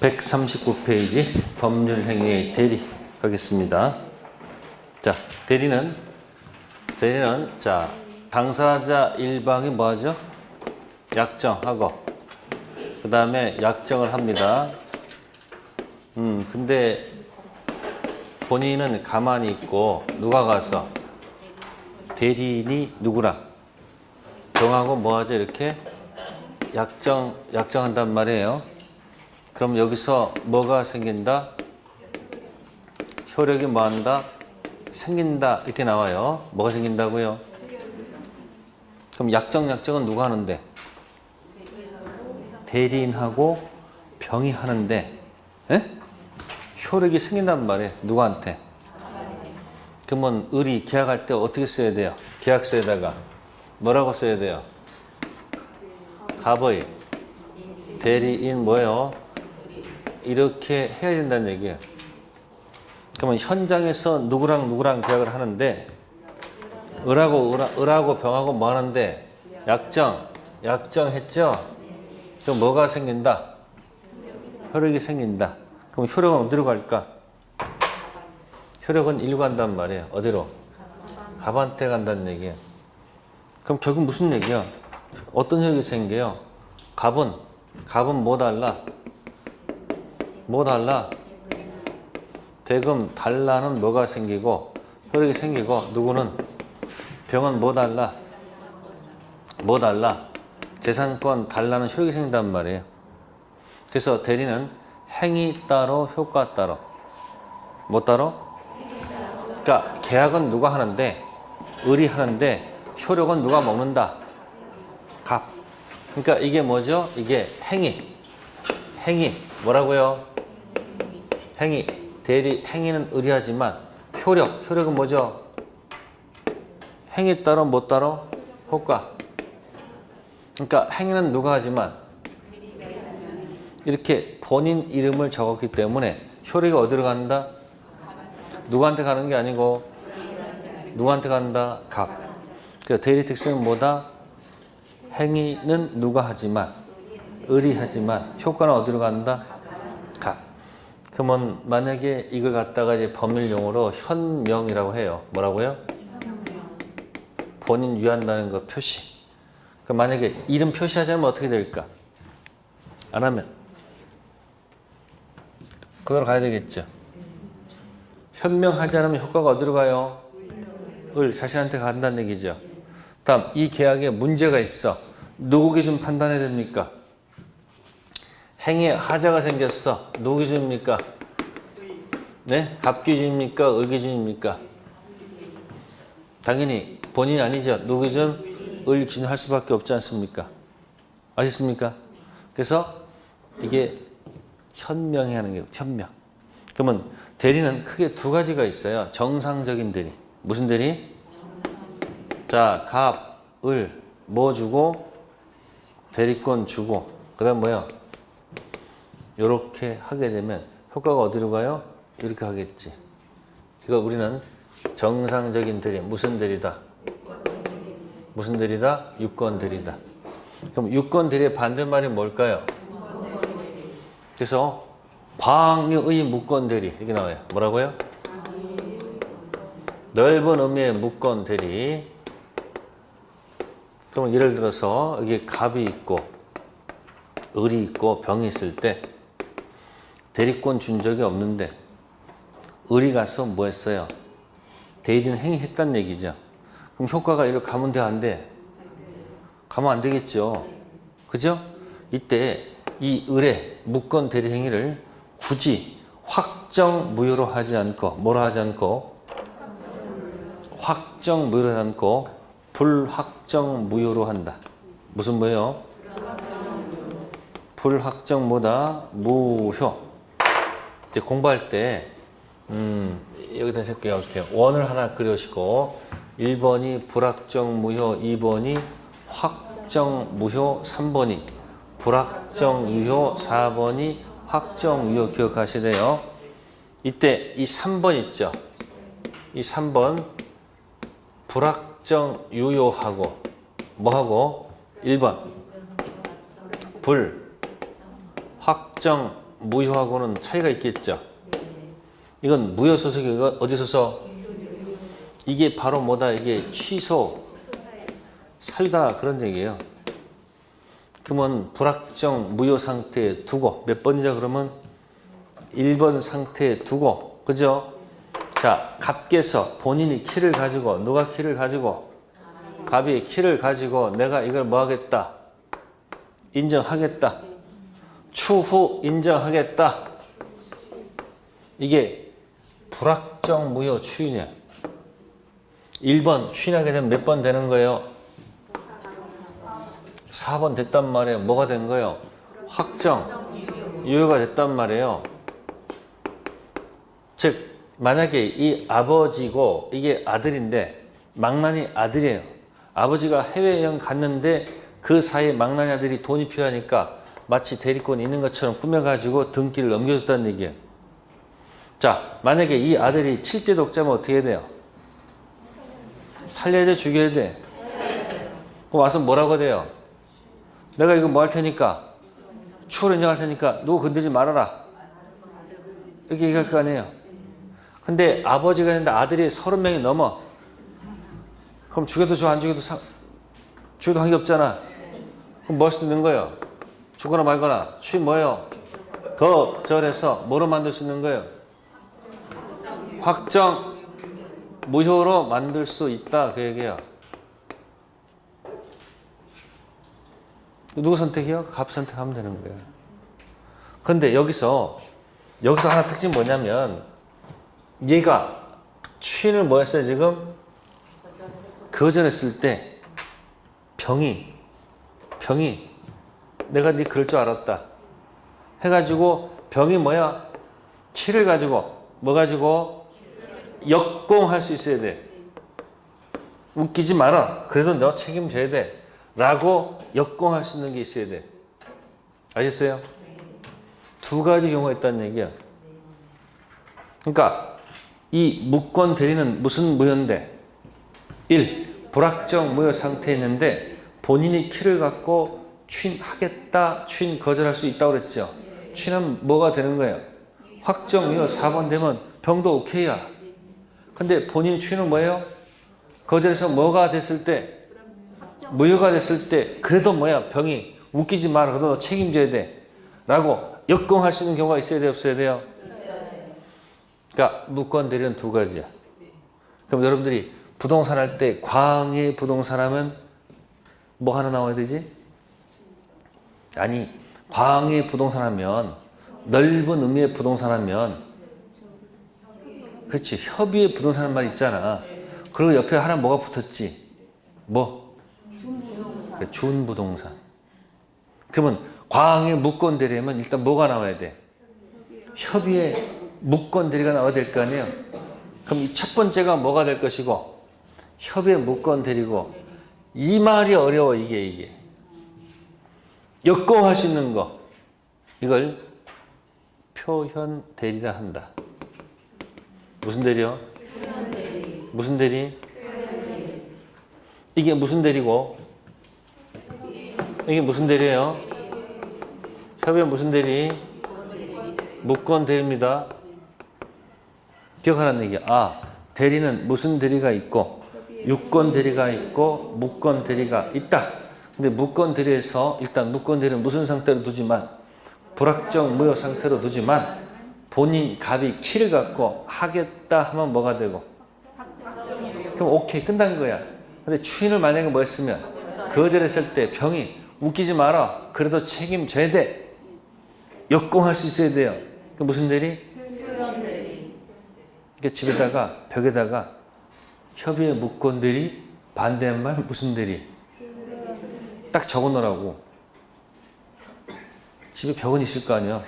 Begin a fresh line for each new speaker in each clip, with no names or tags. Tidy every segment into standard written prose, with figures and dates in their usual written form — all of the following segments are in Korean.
139페이지 법률행위의 대리 하겠습니다. 자, 대리는 자, 당사자 일방이 뭐하죠? 약정하고 그 다음에 약정을 합니다. 근데 본인은 가만히 있고 누가 가서 대리인이 누구랑 정하고 뭐하죠? 이렇게 약정한단 말이에요. 그럼 여기서 뭐가 생긴다? 효력이 뭐한다? 생긴다 이렇게 나와요. 뭐가 생긴다고요? 그럼 약정은 누가 하는데? 대리인하고 병이 하는데 에? 효력이 생긴단 말이에요. 누구한테? 그러면 을이 계약할 때 어떻게 써야 돼요? 계약서에다가 뭐라고 써야 돼요? 갑의 대리인 뭐예요? 이렇게 해야 된다는 얘기예요. 그러면 현장에서 누구랑 계약을 하는데 을하고 병하고 뭐 하는데 약정했죠? 그럼 뭐가 생긴다? 효력이 생긴다. 그럼 효력은 어디로 갈까? 효력은 일로 간단 말이에요. 어디로? 갑한테 간다는 얘기예요. 그럼 결국 무슨 얘기야? 어떤 효력이 생겨요? 갑은 뭐 달라? 뭐 달라? 대금 달라는 뭐가 생기고 효력이 생기고 누구는 병은 뭐 달라? 뭐 달라? 재산권 달라는 효력이 생긴단 말이에요. 그래서 대리는 행위 따로 효과 따로 뭐 따로? 그러니까 계약은 누가 하는데 을이 하는데 효력은 누가 먹는다? 갑. 그러니까 이게 뭐죠? 이게 행위 뭐라고요? 행위 행위는 을이 하지만 효력은 뭐죠? 행위 따로 뭐 따로? 효과. 그러니까 행위는 누가 하지만 이렇게 본인 이름을 적었기 때문에 효력이 어디로 간다? 누구한테 가는 게 아니고 누구한테 간다? 갑. 그러니까 대리 특성은 뭐다? 행위는 누가 하지만 을이 하지만 효과는 어디로 간다? 갑. 그러면 만약에 이걸 갖다가 이제 법률 용어로 현명이라고 해요. 뭐라고요? 본인 위한다는 거 표시. 그럼 만약에 이름 표시하지 않으면 어떻게 될까? 안 하면 그대로 가야 되겠죠. 현명하지 않으면 효과가 어디로 가요? 을 자신한테 간다는 얘기죠. 다음 이 계약에 문제가 있어. 누구 기준 판단해야 됩니까? 행위에 하자가 생겼어. 누구 기준입니까? 네? 갑 기준입니까? 을 기준입니까? 당연히 본인이 아니죠. 누구 기준? 을 기준 할 수밖에 없지 않습니까? 아셨습니까? 그래서 이게 현명히 하는 게 현명. 그러면 대리는 크게 두 가지가 있어요. 정상적인 대리. 무슨 대리? 자, 갑, 을 뭐 주고 대리권 주고 그다음 뭐요? 이렇게 하게 되면 효과가 어디로 가요? 이렇게 하겠지. 이거 우리는 정상적인 대리. 무슨 대리다? 무슨 대리다? 유권 대리다. 그럼 유권 대리의 반대말이 뭘까요? 그래서 광유의 무권 대리 이렇게 나와요. 뭐라고요? 넓은 의미의 무권 대리. 그럼 예를 들어서 여기 갑이 있고 을이 있고 병이 있을 때 대리권 준 적이 없는데 을이 가서 뭐 했어요? 대리인 행위했다는 얘기죠. 그럼 효과가 이렇게 가면 돼? 안 돼? 가면 안 되겠죠. 그죠? 이때 이 을의 무권 대리 행위를 굳이 확정 무효로 하지 않고 뭐로 하지 않고 확정 무효로 하지 않고 불확정 무효로 한다. 무슨 무효요? 불확정 뭐다? 무효. 이제 공부할 때 여기다 쓸게요. 이렇게 원을 하나 그려시고 1번이 불확정 무효, 2번이 확정 무효, 3번이 불확정 유효, 4번이 확정 유효 기억하시래요. 이때 이 3번 있죠. 이 3번 불확정 유효하고 뭐하고 1번 불 확정 무효하고는 차이가 있겠죠. 이건 무효 소속이 어디 소속? 이게 바로 뭐다? 이게 취소 사유다 그런 얘기예요. 그러면 불확정 무효 상태에 두고 몇 번이죠? 그러면 1번 상태에 두고 그죠? 자, 갑께서 본인이 키를 가지고 누가 키를 가지고 갑이 키를 가지고 내가 이걸 뭐 하겠다? 인정하겠다. 추후 인정하겠다. 이게 불확정 무효 추인이야. 1번 추인하게 되면 몇 번 되는 거예요? 4번 됐단 말이에요. 뭐가 된 거예요? 확정 유효가 됐단 말이에요. 즉 만약에 이 아버지고 이게 아들인데 망나니 아들이에요. 아버지가 해외여행 갔는데 그 사이에 망나니 아들이 돈이 필요하니까 마치 대리권이 있는 것처럼 꾸며가지고 등기를 넘겨줬다는 얘기예요. 자, 만약에 이 아들이 7대 독자면 어떻게 해야 돼요? 살려야 돼? 죽여야 돼? 그럼 와서 뭐라고 돼요? 내가 이거 뭐 할 테니까 추후로 인정할 테니까 누구 건들지 말아라. 이렇게 얘기할 거 아니에요. 근데 아버지가 있는데 아들이 30명이 넘어. 그럼 죽여도 좋아 안 죽여도 죽여도 관계 없잖아. 그럼 뭐 할 수 있는 거예요? 죽거나 말거나. 추인 뭐예요? 거절해서 뭐로 만들 수 있는 거예요? 확정 무효로 만들 수 있다 그 얘기야. 누구 선택이요? 갑 선택하면 되는 거예요. 그런데 여기서 하나 특징이 뭐냐면 얘가 추인을 뭐 했어요 지금? 거절했을 때 병이 내가 네 그럴 줄 알았다 해가지고 병이 뭐야? 키를 가지고 뭐 가지고? 역공할 수 있어야 돼. 웃기지 마라. 그래도 너 책임져야 돼. 라고 역공할 수 있는 게 있어야 돼. 아셨어요? 두 가지 경우가 있다는 얘기야. 그러니까 이 무권 대리는 무슨 무효인데? 1. 불확정 무효 상태에 있는데 본인이 키를 갖고 추인하겠다, 추인 거절할 수 있다고 그랬죠. 추인하면 뭐가 되는 거예요? 확정 무효 4번 되면 병도 오케이야. 근데 본인이 추인은 뭐예요? 거절해서 뭐가 됐을 때? 무효가 됐을 때 그래도 뭐야? 병이 웃기지 마라. 그래도 너 책임져야 돼. 라고 역공할 수 있는 경우가 있어야 돼요? 없어야 돼요? 그러니까 무권 대리는 두 가지야. 그럼 여러분들이 부동산 할 때 광해 부동산 하면 뭐 하나 나와야 되지? 아니 광해 부동산 하면 넓은 의미의 부동산 하면 그렇지 협의의 부동산 말 있잖아. 그리고 옆에 하나 뭐가 붙었지? 뭐? 준부동산. 준부동산. 그러면 광해 무권 대리면 일단 뭐가 나와야 돼? 협의의 무권 대리가 나와야 될 거 아니에요? 그럼 이 첫 번째가 뭐가 될 것이고 협의의 무권 대리고 이 말이 어려워 이게 역공할 수 있는 거 이걸 표현 대리라 한다. 무슨 대리요? 표현 대리. 무슨 대리? 표현 대리. 이게 무슨 대리고? 이게 무슨 대리예요? 협의의 무슨 대리? 무권 대리입니다. 기억하라는 얘기야. 아, 대리는 무슨 대리가 있고 유권 대리가 있고 무권 대리가 있다. 근데 무권 대리에서 일단 무권 대리는 무슨 상태로 두지만 불확정 무효 상태로 두지만 본인 갑이 키를 갖고 하겠다 하면 뭐가 되고? 그럼 오케이 끝난 거야. 근데 추인을 만약에 뭐 했으면 거절했을 때 병이 웃기지 마라. 그래도 책임져야 돼. 역공할 수 있어야 돼요. 그 무슨 대리? 표현 대리. 그러니까 집에다가 벽에다가 협의의 무권 대리 반대한 말 무슨 대리? 딱 적어 놓으라고. 집에 벽은 있을 거 아니야.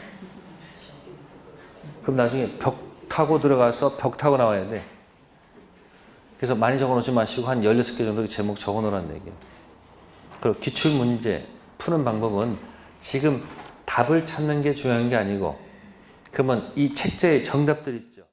그럼 나중에 벽 타고 들어가서 벽 타고 나와야 돼. 그래서 많이 적어 놓지 마시고 한 16개 정도 제목 적어 놓으라는 얘기예요. 그리고 기출문제 푸는 방법은 지금 답을 찾는 게 중요한 게 아니고 그러면 이 책자에 정답들 있죠.